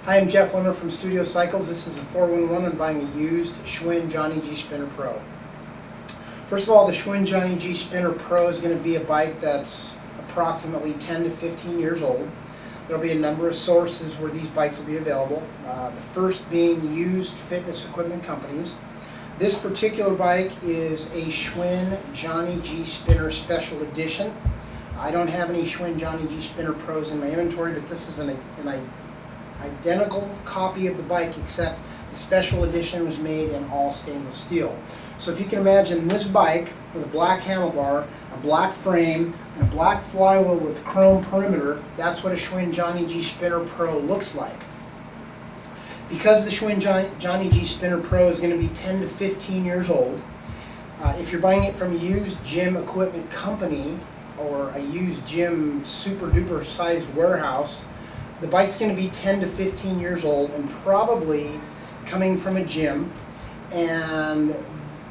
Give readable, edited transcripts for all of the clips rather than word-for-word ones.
Hi, I'm Jeff Wimmer from Studio Cycles. This is a 411. I'm buying a used Schwinn Johnny G Spinner Pro. First of all, the Schwinn Johnny G Spinner Pro is going to be a bike that's approximately 10 to 15 years old. There will be a number of sources where these bikes will be available. The first being used fitness equipment companies. This particular bike is a Schwinn Johnny G Spinner Special Edition. I don't have any Schwinn Johnny G Spinner Pros in my inventory, but this is an identical copy of the bike, except the special edition was made in all stainless steel. So if you can imagine this bike with a black handlebar, a black frame, and a black flywheel with chrome perimeter, that's what a Schwinn Johnny G Spinner Pro looks like. Because the Schwinn Johnny G Spinner Pro is going to be 10 to 15 years old, if you're buying it from a used gym equipment company or a used gym super duper sized warehouse, the bike's going to be 10 to 15 years old and probably coming from a gym. And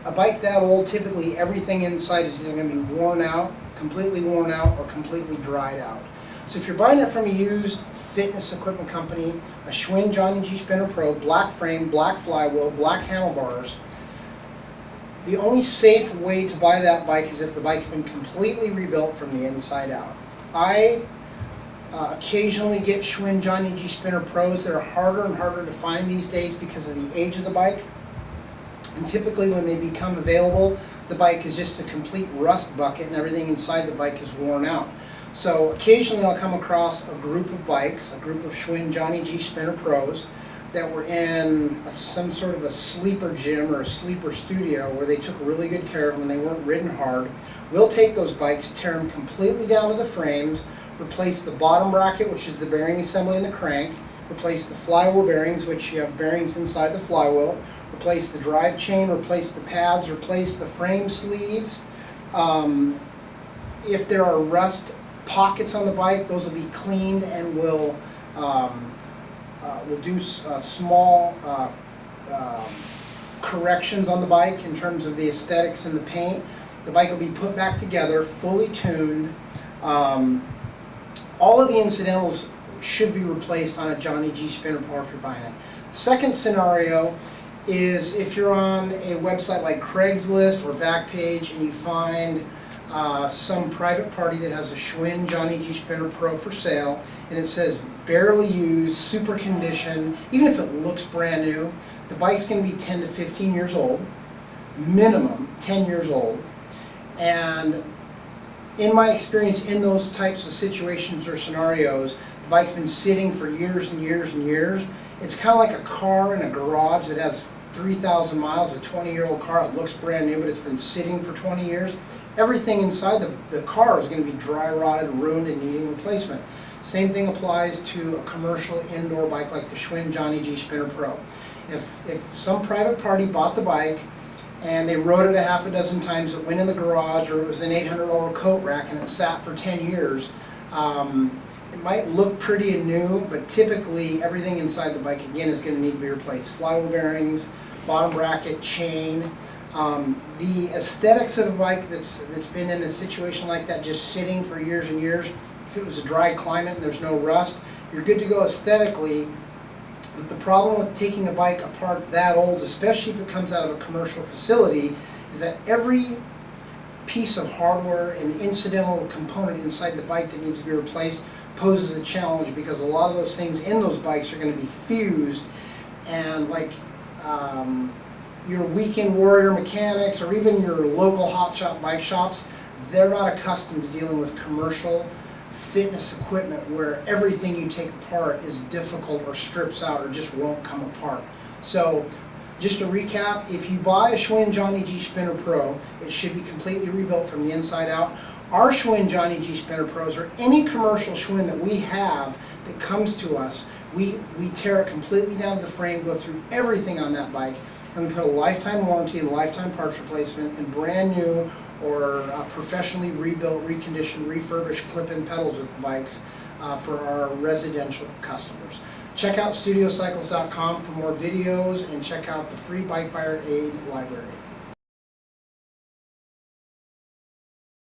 a bike that old, typically everything inside is either going to be worn out, completely worn out, or completely dried out. So if you're buying it from a used fitness equipment company, a Schwinn Johnny G Spinner Pro, black frame, black flywheel, black handlebars, the only safe way to buy that bike is if the bike's been completely rebuilt from the inside out. I occasionally get Schwinn Johnny G Spinner Pros that are harder and harder to find these days because of the age of the bike. And typically when they become available, the bike is just a complete rust bucket and everything inside the bike is worn out. So occasionally I'll come across a group of bikes, a group of Schwinn Johnny G Spinner Pros that were in some sort of a sleeper gym or a sleeper studio where they took really good care of them and they weren't ridden hard. We'll take those bikes, tear them completely down to the frames, replace the bottom bracket, which is the bearing assembly and the crank, replace the flywheel bearings, which you have bearings inside the flywheel, replace the drive chain, replace the pads, replace the frame sleeves. If there are rust pockets on the bike, those will be cleaned, and we'll do small corrections on the bike in terms of the aesthetics and the paint. The bike will be put back together, fully tuned. All of the incidentals should be replaced on a Johnny G Spinner Pro if you're buying it. Second scenario is if you're on a website like Craigslist or Backpage and you find some private party that has a Schwinn Johnny G Spinner Pro for sale and it says barely used, super condition, even if it looks brand new, the bike's going to be 10 to 15 years old, minimum 10 years old. And in my experience in those types of situations or scenarios, the bike's been sitting for years and years and years. It's kind of like a car in a garage that has 3,000 miles, a 20-year-old car. It looks brand new, but it's been sitting for 20 years. Everything inside the car is going to be dry rotted, ruined, and needing replacement. Same thing applies to a commercial indoor bike like the Schwinn Johnny G Spinner Pro. If some private party bought the bike and they rode it a half a dozen times, it went in the garage, or it was an $800 coat rack and it sat for 10 years, it might look pretty and new, but typically everything inside the bike again is going to need to be replaced. Flywheel bearings, bottom bracket, chain. The aesthetics of a bike that's been in a situation like that, just sitting for years and years, if it was a dry climate and there's no rust, you're good to go aesthetically. But the problem with taking a bike apart that old, especially if it comes out of a commercial facility, is that every piece of hardware and incidental component inside the bike that needs to be replaced poses a challenge, because a lot of those things in those bikes are going to be fused, and like your weekend warrior mechanics or even your local hotshot bike shops, they're not accustomed to dealing with commercial fitness equipment where everything you take apart is difficult or strips out or just won't come apart. So just to recap, if you buy a Schwinn Johnny G Spinner Pro, it should be completely rebuilt from the inside out. Our Schwinn Johnny G Spinner Pros, or any commercial Schwinn that we have that comes to us, we tear it completely down to the frame, go through everything on that bike, and we put a lifetime warranty and lifetime parts replacement and brand new or professionally rebuilt, reconditioned, refurbished clip-in pedals with the bikes for our residential customers. Check out StudioCycles.com for more videos, and check out the free Bike Buyer Aid library.